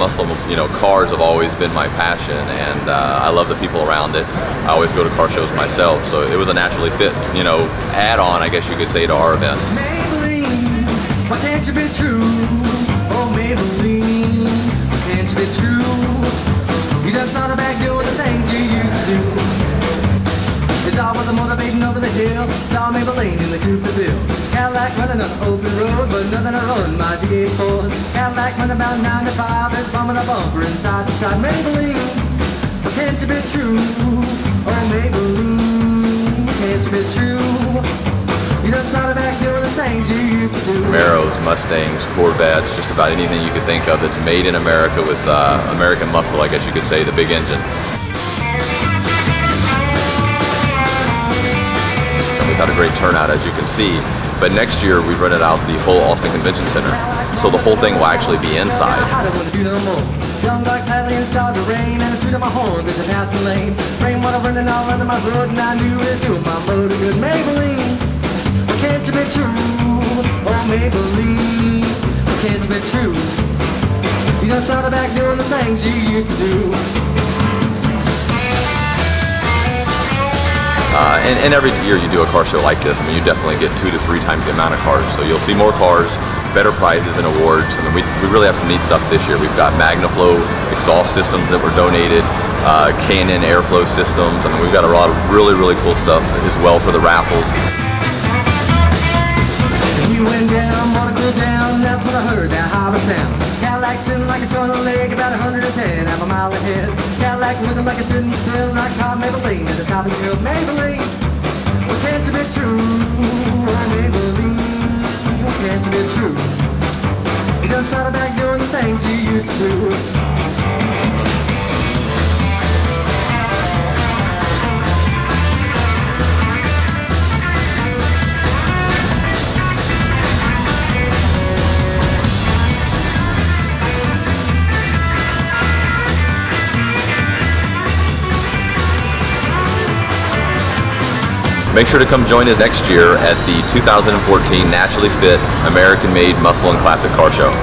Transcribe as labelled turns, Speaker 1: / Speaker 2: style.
Speaker 1: muscle, you know, cars have always been my passion, and I love the people around it. I always go to car shows myself, so it was a naturally fit, you know, add-on, I guess you could say, to our event.
Speaker 2: Maybelline, why can't you be true? Oh, Maybelline, why can't you be true? You just started back doing the things you used to do. It's always a motivating over the hill. Saw Maybelline in the coupe de ville. Cadillac running on the open road, but nothing to run my D8 for. Cadillac running about 95, it's bumping a bumper inside to side. Maybelline, why can't you be true? Oh, Maybelline, why can't you be true? You just started back doing the things you used to do.
Speaker 1: Camaros, Mustangs, Corvettes, just about anything you could think of that's made in America with American muscle, I guess you could say, the big engine. We've had a great turnout, as you can see, but next year we've rented out the whole Austin Convention Center, so the whole thing will actually be inside.
Speaker 2: Young like paddling started to rain, and I tooted my horn with the passing lane. Rainwater running all under my hood, and I knew it doing my motor good. Maybelline, why can't you be true? Oh, Maybelline, why can't you be true? You just started back doing the things you used to do.
Speaker 1: And every year you do a car show like this, I mean, you definitely get 2 to 3 times the amount of cars. So you'll see more cars, better prizes and awards. I mean, we really have some neat stuff this year. We've got MagnaFlow exhaust systems that were donated, Canon airflow systems. I mean, we've got a lot of really, really cool stuff as well for the raffles.
Speaker 2: You went down, wanna go down, that's when I heard that holler sound. Cadillac sitting like a ton of leg, about 110, half a mile ahead. Cadillac looking like a sitting still, and I caught Maybelline at the top of the hill. Maybelline, well, can't you be true? Oh, Maybelline, well, can't you be true? You done started back doing the things you used to do.
Speaker 1: Make sure to come join us next year at the 2014 Naturally Fit American-Made Muscle and Classic Car Show.